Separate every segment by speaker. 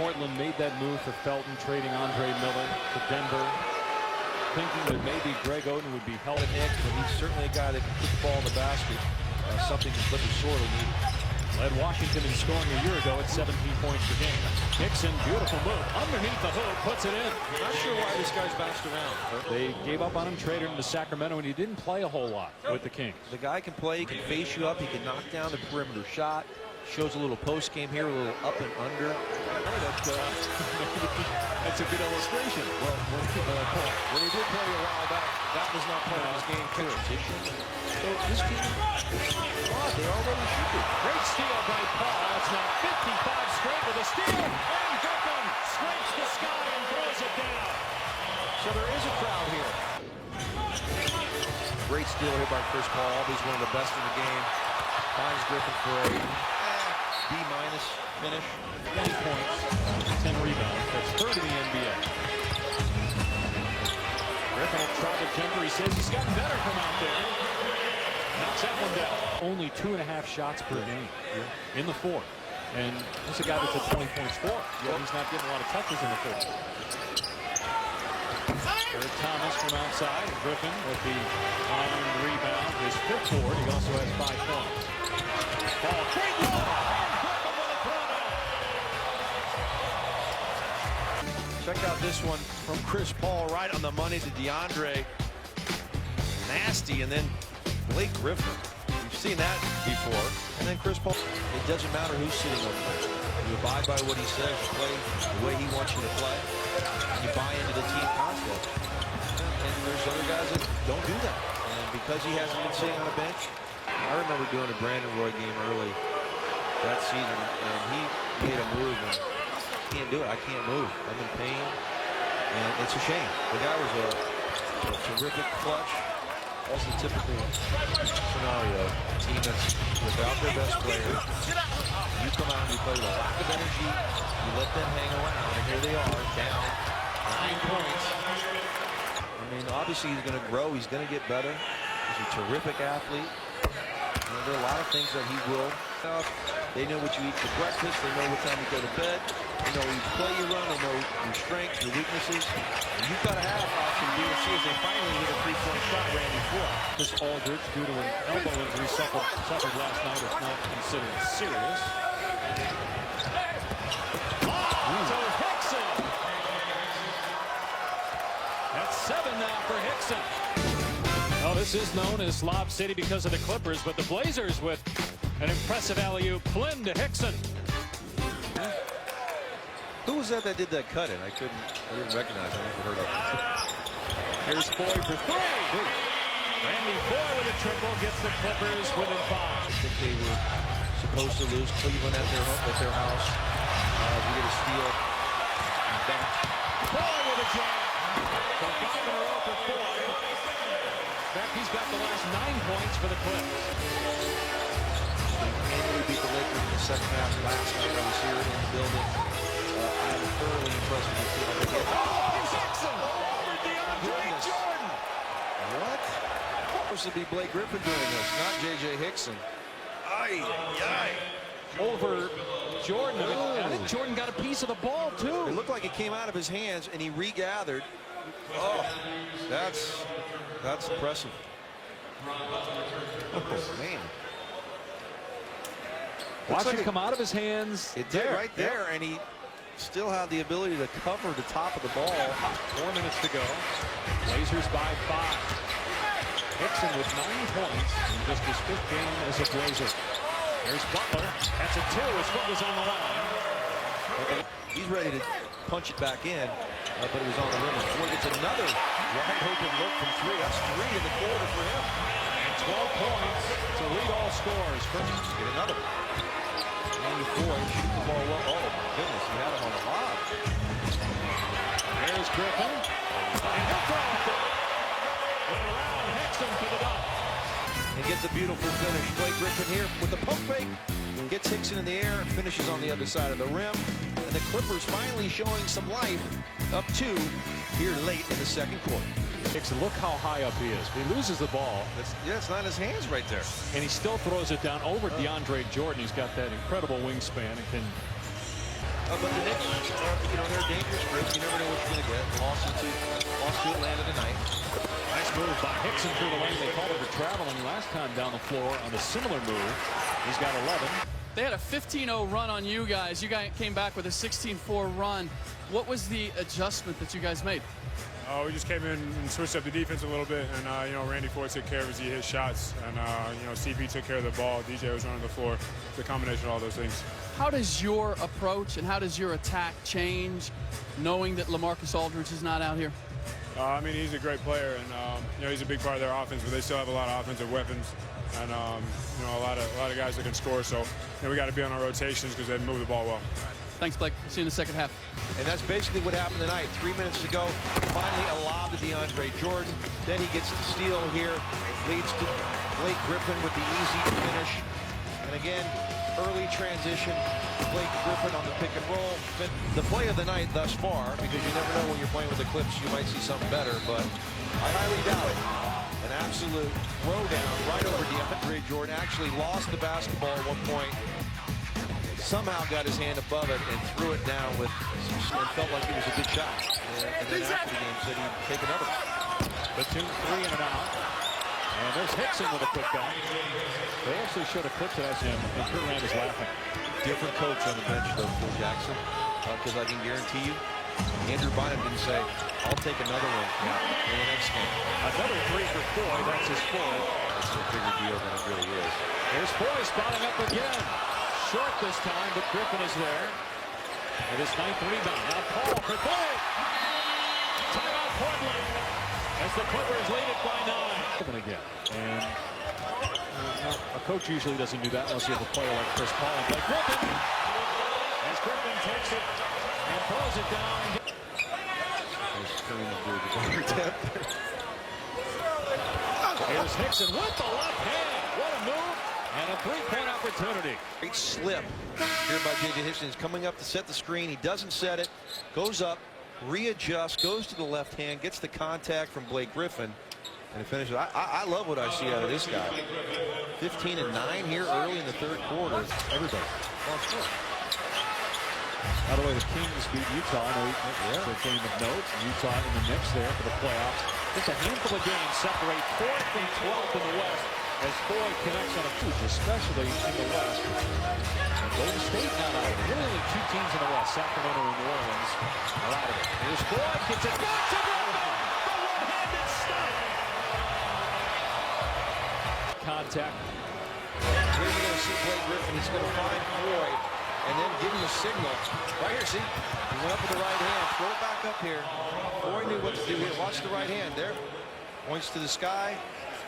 Speaker 1: Portland made that move for Felton, trading Andre Miller to Denver, thinking that maybe Greg Oden would be held.
Speaker 2: Nick, but he's certainly a guy that can put the ball in the basket. Something the Clippers sorely need.
Speaker 1: Led Washington in scoring a year ago at 17 points per game. Hickson, beautiful move. Underneath the hoop, puts it in.
Speaker 2: Not sure why this guy's bounced around.
Speaker 1: They gave up on him, traded him to Sacramento, and he didn't play a whole lot with the Kings.
Speaker 2: The guy can play, he can face you up, he can knock down the perimeter shot. Shows a little post game here, a little up and under.
Speaker 1: That's a good illustration.
Speaker 2: Well, when he did play a while back, that was not part of his game transition. So this team, they're already shooting.
Speaker 1: Great steal by Paul. It's now 55 straight with a steal. And Griffin scrapes the sky and throws it down.
Speaker 2: So there is a crowd here. Great steal here by Chris Paul. He's one of the best in the game. Finds Griffin for a B- finish.
Speaker 1: 20 points, 10 rebounds. That's third in the NBA. Griffin will try to jumper. He says he's gotten better from out there. Knocks that one down. Only 2.5 shots per game in the fourth. And this is a guy that's a 20-point scorer. Yet he's not getting a lot of touches in the fourth. There's Thomas from outside. Griffin with the on-end rebound. His fifth board. He also has 5 points. Ball, great ball!
Speaker 2: Check out this one from Chris Paul, right on the money to DeAndre. Nasty, and then Blake Griffin. We've seen that before. And then Chris Paul. It doesn't matter who's sitting over there. You abide by what he says, you play the way he wants you to play, and you buy into the team concept. And there's other guys that don't do that. And because he hasn't been sitting on a bench, I remember doing a Brandon Roy game early that season, and he made a move. And can't do it. I can't move. I'm in pain, and it's a shame. The guy was a terrific clutch. Also, typical scenario. A team that's without their best player. You come out and you play with a lack of energy. You let them hang around, and here they are, down 9 points. I mean, obviously he's going to grow. He's going to get better. He's a terrific athlete. And there are a lot of things that he will. They know what you eat for breakfast. They know what time you go to bed. They know each play you run. They know your strengths, your weaknesses. And you've got to have option B and C as they finally hit a 3-point shot Randy Foye.
Speaker 1: Chris Aldridge, due to an elbow injury suffered last night, is not considered serious. To Hickson. That's 7 now for Hickson. Oh, this is known as Lob City because of the Clippers, but the Blazers with an impressive alley-oop. Flynn to Hickson.
Speaker 2: Who was that did that cut in? I didn't recognize. I never heard of it.
Speaker 1: Here's Foye for 3. Randy Foye with a triple gets the Clippers within 5.
Speaker 2: I think they were supposed to lose Cleveland at their house. We get a steal. Back.
Speaker 1: Foye with a jam. So 5 in a row for Foye. In fact, he's got the last 9 points for the Clips.
Speaker 2: We beat the Lakers in the second half last night. I was here in the building. I was thoroughly impressed with the team.
Speaker 1: Hickson over DeAndre Jordan.
Speaker 2: What? Supposed to be Blake Griffin doing this, not J.J. Hickson.
Speaker 1: Over Jordan. I think Jordan got a piece of the ball, too.
Speaker 2: It looked like it came out of his hands, and he regathered. Oh, that's impressive. Oh, man.
Speaker 1: Watch it come out of his hands.
Speaker 2: It did right there, and he still had the ability to cover the top of the ball.
Speaker 1: 4 minutes to go. Blazers by 5. Hickson with 9 points in just his 5th game as a Blazer. There's Butler. That's a 2. His foot was on the line.
Speaker 2: He's ready to punch it back in, but it was on the rim. Foye gets another wide open look from 3. That's 3 in the quarter for him.
Speaker 1: And 12 points to lead all scorers.
Speaker 2: Get another. Randy Foye shooting the ball well. Oh, my goodness. He had him on the lob.
Speaker 1: There's Griffin. And he'll throw it there. And around Hickson for the dunk.
Speaker 2: And gets a beautiful finish. Blake Griffin here with the pump fake. Gets Hickson in the air and finishes on the other side of the rim. And the Clippers finally showing some life. Up 2 here late in the second quarter.
Speaker 1: Hickson, look how high up he is. He loses the ball.
Speaker 2: It's not in his hands right there.
Speaker 1: And he still throws it down over DeAndre Jordan. He's got that incredible wingspan and can
Speaker 2: But the Knicks, they're a dangerous group. You never know what you're going to get. Lost to Atlanta tonight.
Speaker 1: Nice move by Hickson through the lane. They called him for traveling last time down the floor on a similar move. He's got 11.
Speaker 3: They had a 15-0 run on you guys. You guys came back with a 16-4 run. What was the adjustment that you guys made?
Speaker 4: We just came in and switched up the defense a little bit, and Randy Foye took care of his shots, and CP took care of the ball. DJ was running the floor. The combination of all those things.
Speaker 3: How does your approach and how does your attack change, knowing that LaMarcus Aldridge is not out here?
Speaker 4: I mean, he's a great player, and he's a big part of their offense, but they still have a lot of offensive weapons, and a lot of guys that can score. So we got to be on our rotations because they move the ball well.
Speaker 3: Thanks, Blake. See you in the second half.
Speaker 2: And that's basically what happened tonight. 3 minutes to go. Finally a lob to DeAndre Jordan. Then he gets the steal here. Leads to Blake Griffin with the easy finish. And again, early transition. Blake Griffin on the pick and roll. The play of the night thus far, because you never know when you're playing with the Clips, you might see something better, but I highly doubt it. An absolute throwdown right over DeAndre Jordan. Actually lost the basketball at one point. Somehow got his hand above it and threw it down and felt like it was a good shot. And then after the game said he'd take another one.
Speaker 1: Batum 3 in and out. And there's Hickson with a quick back. They actually showed a clip to that, and Kurt Rand is laughing.
Speaker 2: Different coach on the bench though, Phil Jackson, because I can guarantee you, Andrew Bynum didn't say, I'll take another one in the next game.
Speaker 1: Another 3 for Foye. That's his 4.
Speaker 2: It's a bigger deal than it really is.
Speaker 1: There's Foye spotting up again. Short this time, but Griffin is there. It is 9th rebound. Now Paul for Foye. Timeout Portland. As the Clippers lead it by 9. Griffin again. And a coach usually doesn't do that unless you have a player like Chris Paul and Blake Griffin. As Griffin takes it and throws it down. Here's Hickson with the left hand. What a move. And a three-point opportunity.
Speaker 2: Great slip here by J.J. Hickson. He's coming up to set the screen. He doesn't set it. Goes up, readjusts, goes to the left hand, gets the contact from Blake Griffin, and it finishes. I love what I see out of this guy. 15 and 9 here early in the third quarter.
Speaker 1: Everybody. By the way, the Kings beat Utah. I know it's a game of note. Utah in the mix there for the playoffs. Just a handful of games separate 4th and 12th in the West. As Foye connects on a push, especially in the West. And Golden State not out of it. Really only 2 teams in the West, Sacramento and New Orleans, are out of it. Here's Foye, gets it back to Griffin! The one-handed stop! Contact.
Speaker 2: Here you're going to see Blake Griffin. He's going to find Foye and then give him a signal. Right here, see? He went up with the right hand. Throw it back up here. Foye knew what to do here. Watch the right hand. There. Points to the sky.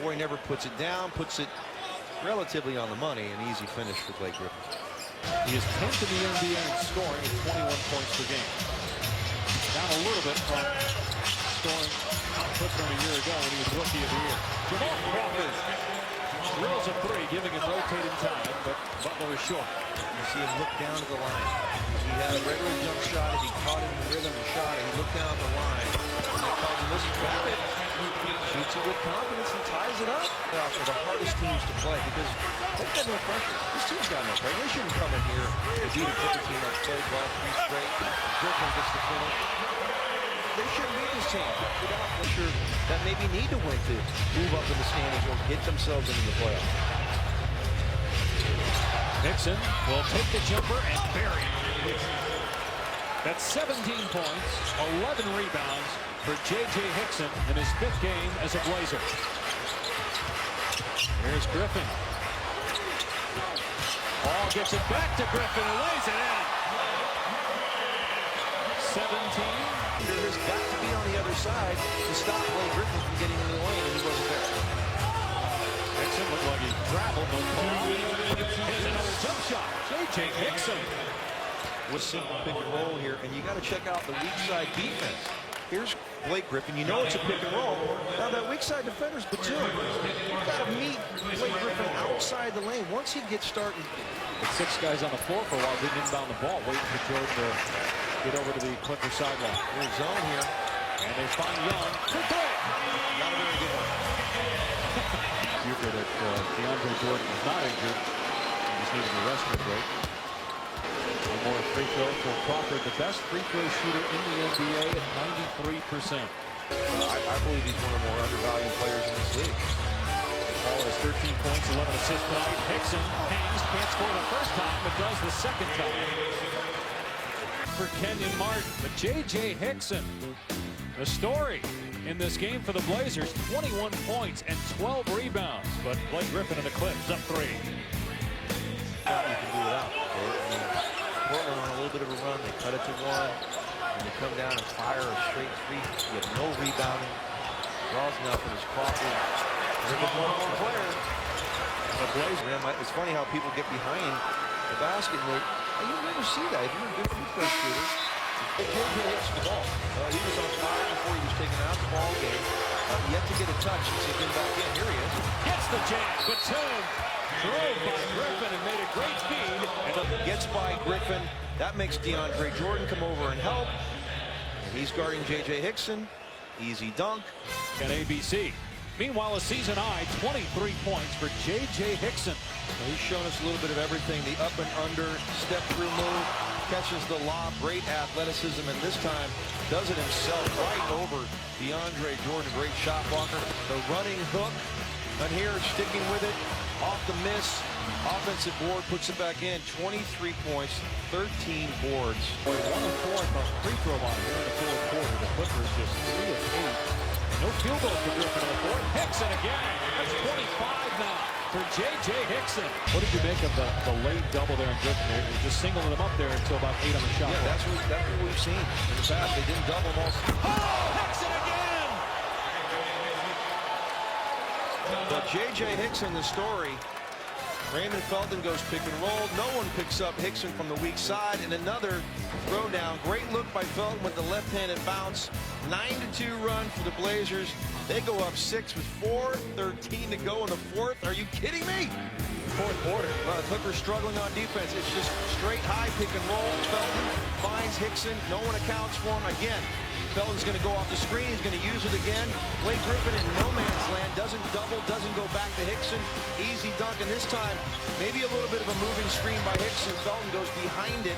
Speaker 2: Foye never puts it down, puts it relatively on the money. An easy finish for Blake Griffin.
Speaker 1: He is 10th in the NBA in scoring at 21 points per game. Down a little bit from scoring output from a year ago when he was Rookie of the Year. J.Crawford drills a 3, giving him rotating time, but Butler is short.
Speaker 2: You see him look down to the line. He had a regular jump shot, and he caught him in the rhythm of the shot, and he looked down the line. And they called him, this is valid. Shoots it with confidence and ties it up. They're the hardest teams to play because they've got no pressure. This team's got no pressure. They shouldn't come in here and beat a Clipper team that's played well 3 straight. Griffin gets the finish. They shouldn't beat this team without pressure that maybe need to win to move up in the standings or get themselves into the playoffs.
Speaker 1: Hickson will take the jumper and bury it. That's 17 points, 11 rebounds for J.J. Hickson in his 5th game as a Blazer. Here's Griffin. Paul gets it back to Griffin and lays it in. 17.
Speaker 2: There's got to be on the other side to stop Blake Griffin from getting in the lane, and he wasn't there.
Speaker 1: Hickson looked like he traveled. No call. Here's another jump shot. J.J. Hickson.
Speaker 2: With simple pick and roll here, and you got to check out the weak side defense. Here's Blake Griffin. You know it's a pick and roll. Now that weak side defender's Batum. You've got to meet Blake Griffin outside the lane. Once he gets started.
Speaker 1: With 6 guys on the floor for a while, didn't inbound the ball, waiting for Jordan to get over to the Clipper sideline.
Speaker 2: They're in zone here.
Speaker 1: And they find Young for 3.
Speaker 2: Not a very good one.
Speaker 1: You heard that DeAndre Jordan was not injured. He just needed a resting break. And more free throws for Crawford, the best free throw shooter in the NBA at 93%.
Speaker 2: I believe he's one of the more undervalued players in this league.
Speaker 1: Paul has 13 points, 11 assists tonight. Hickson hangs, can't score the first time, but does the second time. For Kenyon Martin, but J.J. Hickson, the story in this game for the Blazers, 21 points and 12 rebounds. But Blake Griffin and the Clips up 3.
Speaker 2: You can do without. Portland on a little bit of a run. They cut it to 1. And they come down and fire a straight 3. You have no rebounding. Draws nothing. It's Crawford. They're the one player.
Speaker 1: The Blazers.
Speaker 2: It's funny how people get behind the basket and you never see that. If you're a good free throw shooter, it hits the ball. He was on fire before he was taken out the ball game. Yet to get a touch since he's been back in. Here he is.
Speaker 1: Gets the jam. Batum drove by Griffin and made a great feed.
Speaker 2: And gets by Griffin. That makes DeAndre Jordan come over and help. And he's guarding J.J. Hickson. Easy dunk.
Speaker 1: And ABC. Meanwhile, a season high 23 points for J.J. Hickson.
Speaker 2: Well, he's shown us a little bit of everything. The up and under, step through move, catches the lob, great athleticism, and this time does it himself right over DeAndre Jordan. Great shot blocker. The running hook. And here, sticking with it, off the miss. Offensive board puts it back in. 23 points, 13 boards.
Speaker 1: 1 of 4 from free throw line here in the fourth quarter. The Clippers just 3 of 8. No field goal for Griffin in the fourth. Hickson again. That's 25 now for J.J. Hickson. What did you make of the late double there in Griffin? They're just singling him up there until about 8 on the shot.
Speaker 2: Yeah, that's what we've seen in the past. They didn't double him all.
Speaker 1: Oh, Hickson again!
Speaker 2: But J.J. Hickson, the story. Raymond Felton goes pick and roll. No one picks up Hickson from the weak side. And another throw down. Great look by Felton with the left-handed bounce. 9-2 run for the Blazers. They go up 6 with 4:13 to go in the fourth. Are you kidding me?
Speaker 1: Fourth quarter.
Speaker 2: Well, the Clippers struggling on defense. It's just straight high pick and roll. Felton finds Hickson. No one accounts for him. Again, Felton's going to go off the screen. He's going to use it again. Blake Griffin in no man's land. Doesn't double. Doesn't go back to Hickson. Easy dunk. And this time, maybe a little bit of a moving screen by Hickson. Felton goes behind it.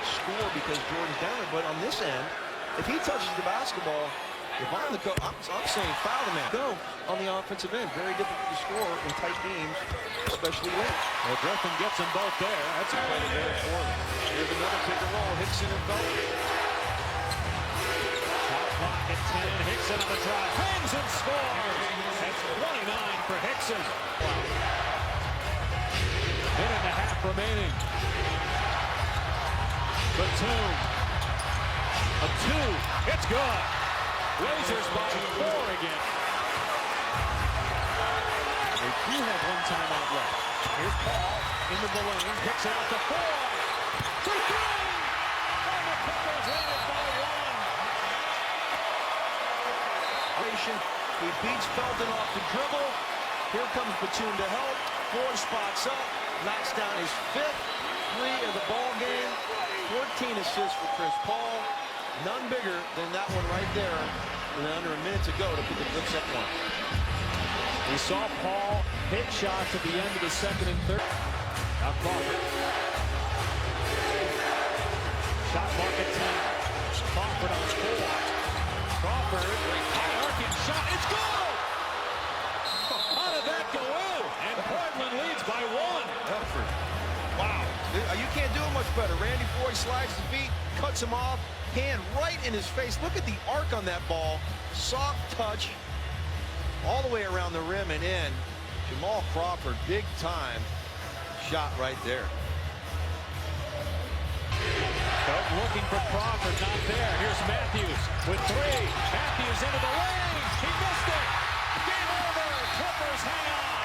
Speaker 2: Score because Jordan's down there. But on this end, if he touches the basketball, if I'm the coach, I'm saying foul the man. Go on the offensive end. Very difficult to score in tight games, especially late.
Speaker 1: Well, Griffin gets them both there. That's a play there for them.
Speaker 2: Here's another pick and roll. Hickson and Felton.
Speaker 1: Shot clock at 10. Hickson on the drive. Hangs and scores. That's 29 for Hickson. Minute and a half remaining. Batum. A 2. It's good. Blazers by 4 again. They do have one timeout left. Here's Paul into the lane. Kicks it out to Foye. 2-3. And the Clippers win it by 1.
Speaker 2: He beats Felton off the dribble. Here comes Batum to help. 4 spots up. Knocks down his 5th 3 of the ball game. 14 assists for Chris Paul. None bigger than that one right there. And under a minute to go to put the Clips up 1.
Speaker 1: We saw Paul hit shots at the end of the second and third. Now Crawford. Shot mark at 10. Crawford on 4. Crawford, high arcing shot. It's good! How did that go in? And Portland leads by 1.
Speaker 2: Effort. Wow. You can't do it much better. Randy Foye slides his feet, cuts him off. Hand right in his face. Look at the arc on that ball. Soft touch all the way around the rim and in. Jamal Crawford, big time shot right there.
Speaker 1: Felton looking for Crawford, not there. Here's Matthews with 3. Matthews into the lane. He missed it. Game over. Clippers hang on.